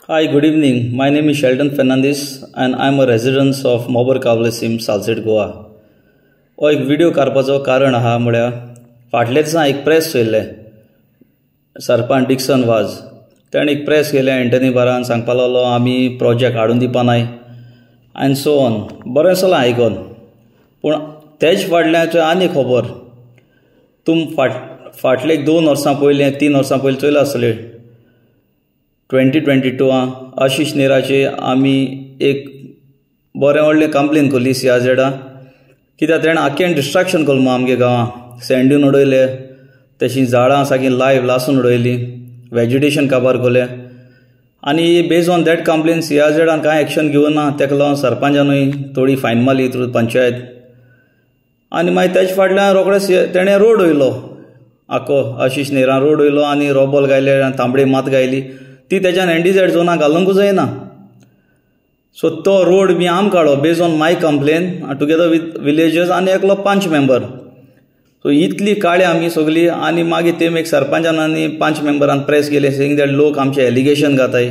Hi, good evening. My name is Sheldon Fernandez and I am a resident of Mobar Kavlesim, Salsett, Goa. हो एक video करपाचो कारण आहा म्हळ्यार फाटल्या दिसा एक प्रेस चयल्ले सरपंच डिक्सन वाज ताणें एक प्रेस केलें एंटनी बारान सांगपा लागलो आमी प्रोजेक्ट हाडून दिवपा नाय आनी सो ऑन बरें चला आयकोन पूण तेज फाटल्यान आनी खबर तुम फाटले 2 वर्सां पयलीं 3 वर्सां पयलीं चयलां आसतलें 2022 आशीश नेराचे आमी एक बरें व्हडलें कंप्लेन केली CRZ कित्याक ताणें आख्खें डिस्ट्रक्शन केलें मगो आमगे गांवां सँडीन उडयले तशीं झाडां सारकीं लायव्ह लासून उडयलीं वेजिटेशन काबार केलें आनी based on that complaint CRZ कांय एक्शन घेवना ताका लागून सरपंचानूय थोडी फायन मारली थ्रू पंचायत आनी मागीर तेज फाटल्यान रोखडेंच ताणें रोड वयलो आख्खो आशीश नेरान रोड वयलो आनी रोबोल गायले आनी तांबडी मात गायली ती तेज्यान NDZ झोनाक घालूंकूच जायना सो तो रोड बी आम काडो based on my complaint together with villagers आनी एकलो पंच मेंबर सो इतली काळे आमी सगळीं आनी मागीर तेम एक सरपंचान आनी पंच मेंबरान प्रेस केले सेंग दॅट लोक आमचे एलिगेशन घाताय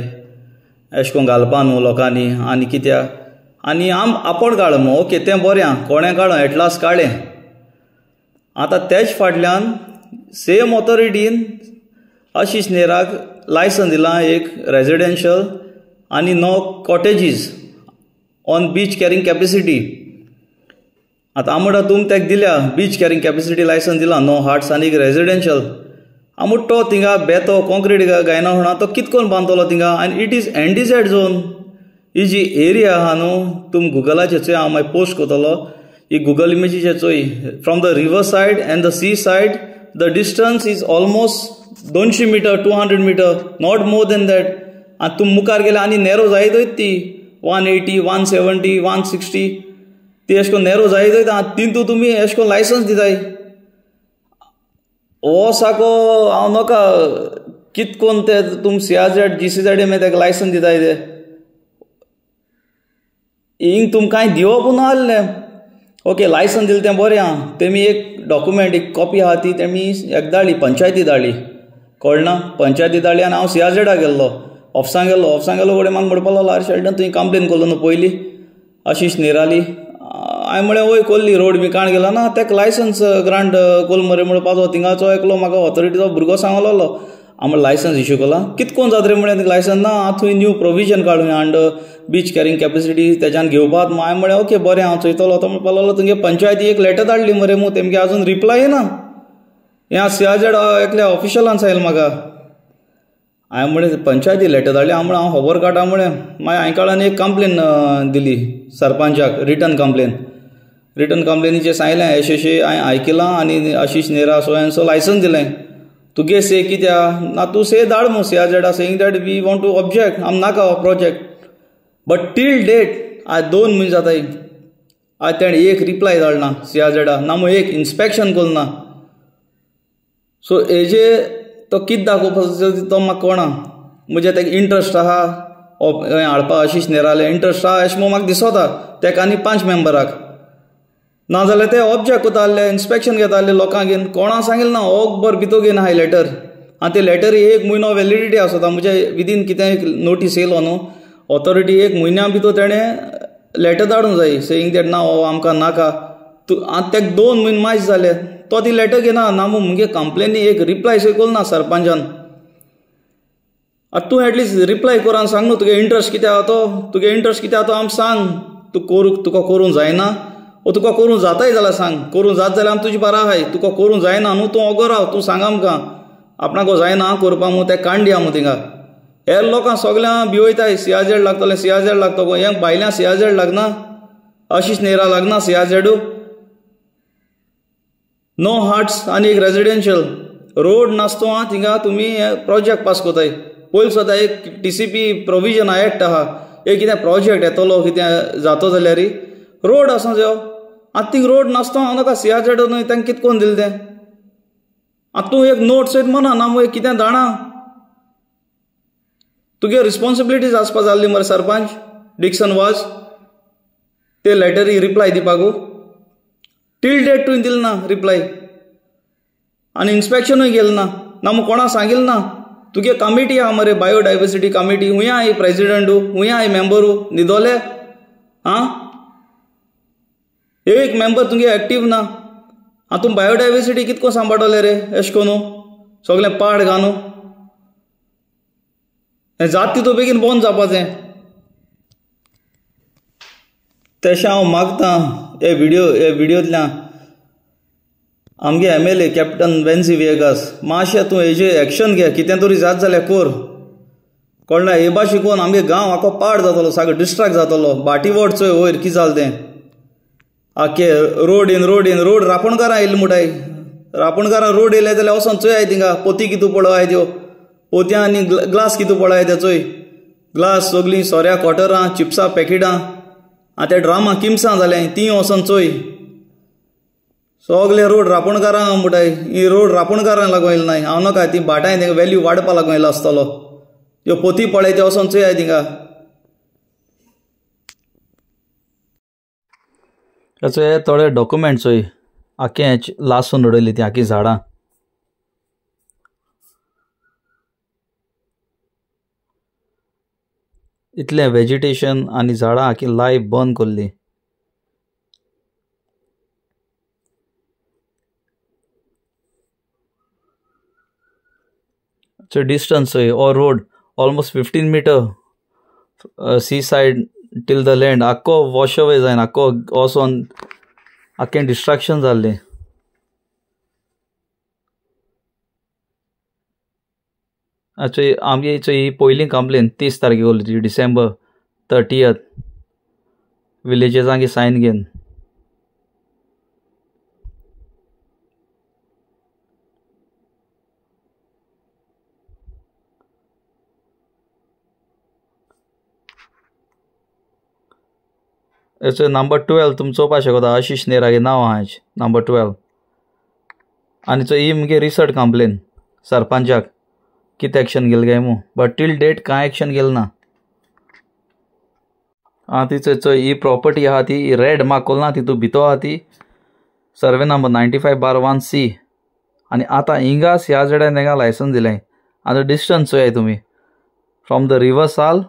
अशें करून घालपा न्हू लोकांनी आनी कित्याक आनी आपूण काड मगो ओके तें बरें आहा कोणें काडो एटलास काडलें आतां तेज फाटल्यान सेम ऑथॉरिटीन आशीश नेराक लायसन दिलां एक रेजिडेंशियल आनी 9 cottages on beach carrying capacity आतां आमोडा तुम तेका दिल्या बीच कॅरींग कॅपेसिटी लायसन दिला 9 हार्ट्स आनी एक रेजिडेंशियल आमूट तो थिंगा बेतो कॉन्क्रीट गायना म्हणा तो कितकोन बांदतलो थिंगा आनी इट इज NDZ झोन ही जी एरिया आहा न्हू तुम गुगलाचेर चोय हांव मागीर पोस्ट करतलो ही गुगल इमेजीचेर चोय from the river side and the sea side the distance is almost 200 metre 200 metre not more than that आनी तुम मुखार गेले आनी नॅरो जायत वयत ती 180 170 160 ती अशें करून नॅरो जायत वयता तितू तुमी अशें करून लायसन्स दिताय हो साको हांव नाका कितकोन ते तुम CRZ GCZ मागीर ताका लायसन दिताय ते हिंग तुम कांय दिवप ना आहलें ओके लायसन दिलें तें बरें आहा तेमी एक डॉक्युमेंट एक कॉपी आहा ती तेमी एक धाडली पंचायती धाडली कळना पंचायती धाडली आनी हांव CRZ गेल्लो ऑफिसान गेलो फुडें म्हाका म्हणपा लागलो आरे शेल्डन तुवें कंप्लेन केलो न्हू पयलीं आशीश नेराली हांवें म्हळें वय कोल्ली रोड बी काण गेला ना ताका लायसन्स ग्रांट कोल मरे म्हणपाचो थिंगाचो एकलो म्हाका ऑथॉरिटीचो भुरगो सांगलो लागलो हांव लायसन्स इश्यू केला कितकोन जाता रे म्हळें लायसन्स ना हांव थंय न्यू प्रोविजन काडूं अंडर बीच कॅरींग कॅपेसिटी तेज्यान घेवपाक हांवें म्हळें ओके बरें हांव चयतलो तो म्हणपा लागलो तुमगे पंचायती एक लेटर धाडली मरे मू तेमगे आजून रिप्लाय येना हें CRZ एकल्या ऑफिशलान सांगलें म्हाका हांवें म्हळें पंचायती लेटर धाडली हांव म्हळें हांव खबर काडटा म्हळें मागीर हांवें काळान एक कंप्लेन दिली सरपंचाक रिटर्न कंप्लेनीचेर सांगलें अशें हांवें आयकलां आनी Ashish नेरा so and so licence दिलें तुगे से कित्या ना तूं से धाड मू CRZ saying that we want to object आम नाका हो प्रोजेक्ट बट टील डेट आज 2 म्हयने जाताय आज तेणें एक रिप्लाय धाडना CRZ ना मू एक इन्स्पेक्शन केलें ना सो हेजे तो कितें दाखोवपाचो तो म्हाका कळना म्हणजे ताका इंट्रस्ट आहा हाडपा आशीश नेराले इंट्रस्ट आहा अशें म्हाका दिसता ताका आनी 5 मेंबराक नाजाल्यार ते ऑब्जेक्ट कोताले इन्स्पेक्शन घेताले लोकांगेन कोणा सांगलें ना ऑकबर भितो घेन हाय लेटर आनी ते लेटर 1 म्हयनो वॅलिडिटी आसता म्हणजे विदीन कितें नोटीस येयलो न्हू ऑथॉरिटी 1 म्हयन्या भितर तेणें लेटर धाडूंक जाय सेईंग दॅट ना हो आमकां नाका आतां ताका 2 म्हयने मायज जाले तो ती लेटर घेना ना मुगे कंप्लेनी एक रिप्लाय केलो ना सरपंचान आतां तूं एटलिस्ट रिप्लाय कर आनी सांग न्हू तुगे इंट्रस्ट कितें आहा तो तुगे इंट्रस्ट कितें आहा तो आमकां सांग तुका करूंक जायना ओ तुका करूंक जाताय जाल्यार सांग करूंक जाता जाल्यार आमी तुजी बारा आहाय तुका करूंक जायना न्हू तूं ओगो राव तूं सांग आमकां आपणाको जायना करपा मू तें काण दिया मू थिंगा हे लोकां सगळ्यां भिवयताय CRZ लागतलें CRZ लागता हें भायल्यां CRZ लागना आशीश नेरा लागना CRZ 9 हार्ट्स आनी एक रेजिडेंशियल रोड नासतो आहा थिंगा तुमी प्रोजेक्ट पास कोताय पयलीं सुद्दां एक TCP प्रोविजन एक्ट आहा एक कितें प्रोजेक्ट येतलो कितें जातो जाल्यार रोड आसा जायो आतां थिंग रोड नासतो हांव नाका CRZ न्हय तांकां कितकोन दिलें तें आतां तूं एक नोट सयत म्हणा ना मू कितें जाणा तुगे रिस्पॉन्सिबिलिटीज आसपा जाल्ली मरे सरपंच डिक्सन वाज ते लेटरी रिप्लाय दिवपाकू टील डेट तुवें दिलें ना रिप्लाय आनी इन्स्पेक्शनूय गेलें ना मू कोणा सांगिल्लें ना तुगे कमिटी आहा मरे बायोडायवर्सिटी कमिटी हुंय आई प्रेसिडेंट हुंय आई मेंबर न्हिदोले आं एक मेंबर तुगे एक्टिव ना तूं बायोडायवर्सिटी कितको सांबाळटले रे एश कोनू सगळें पाड घालू हें जात तितू बेगीन बंद जावपाचें तशें हांव मागतां हे व्हिडियोंतल्यान आमगे MLA कॅप्टन वेन्सी वेगास मातशें तूं हेजेर एक्शन घे कितें तरी जात जाल्यार कोर कळ्ळें हे भाशेन शिकून आमगे गांव आखो पाड जातलो सागळो डिस्ट्रॅक्ट जातलो बाटी वोट चोय वयर कितें जालें तें आख्खे रोड रापणकारां येयल्ले मुठाय रापणकारां रोड येयले जाल्यार वचोन चोय थिंगा पोती कितू पळय त्यो पोत्यां आनी ग्लास कितू पळय ते चोय ग्लास सगळीं सोऱ्या क्वॉटरां चिप्सां पॅकेटां ते ड्रामा किमसां जालें तीं वचोन चोय सगळे रोड रापणकारां मुठाय ही रोड रापणकारांक लागून येयले नाय हांव नाका ती भाटाय तेंका व्हॅल्यू वाडपा लागून येयलो आसतलो ह्यो पोती पळय ते वचोन चोय थिंगा हे थोडे डॉक्युमेंट्स चोय आख्खें लासून उडयली ती आख्खी झाडां इतलें वेजिटेशन आनी झाडां आख्खी लायफ बंद कोल्ली डिस्टन्स और road almost 15 metre sea side till the land आख्खो वॉश अवे जायन आख्खो वचोन आख्खें डिस्ट्रॅक्शन जाल्लें आमगे ही पयली कंप्लेन 30 तारखेक उरली डिसेंबर 30 विलेजेसांकी सायन घेवन नंबर 12 तुमी चोवपाक शकता आशिश नेरागे नांव आहा नंबर 12 आनी ही मुगे रिसर्ट कंप्लेन सरपंचाक कितें एक्शन घेतलें काय मू बट टील डेट कांय एक्शन घेतलें ना ती ही प्रॉपर्टी आहा ती रेड मार्क कोल्ला तितू भितर आहा ती सर्वे नंबर 95/1C आनी आतां हिंगास ह्या जड्यान तांकां लायसन्स दिलें आतां डिस्टन्स चोय तुमी फ्रॉम द रिवर साल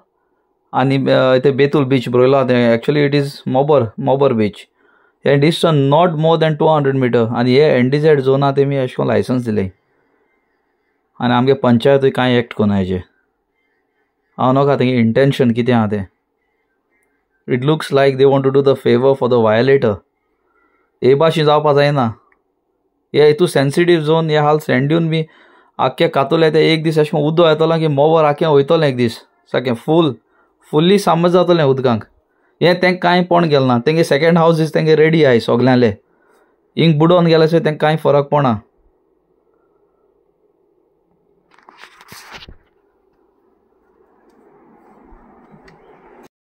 आनी ते बेतूल बीच बरयला तें actually it is Mobor beach हे distance not more than 200 metre आनी हे NDZ झोना तेमी अशें करून लायसन्स दिलें आनी आमगे पंचायतूय कांय एक्ट कोना हेजेर हांव नाका तेंगे इंटेंशन कितें आहा तें it looks like they want to do the favour for the violator हे भाशेन जावपा जायना हे हितू सेन्सिटीव झोन हे हाल सेंड्यून बी आख्खे कातोले ते एक दीस अशें उदो येतलो की मोवर आख्खें वयतलें एक दीस सारकें फुल्ली सामज जातलें उदकांक हें तेंकां कांय पण गेलें ना तेंगे सेकेंड हावजीस तेंगे रेडी आहाय सोगल्यांले हिंग बुडोवन गेल्यार तेंकां कांय फरक पडना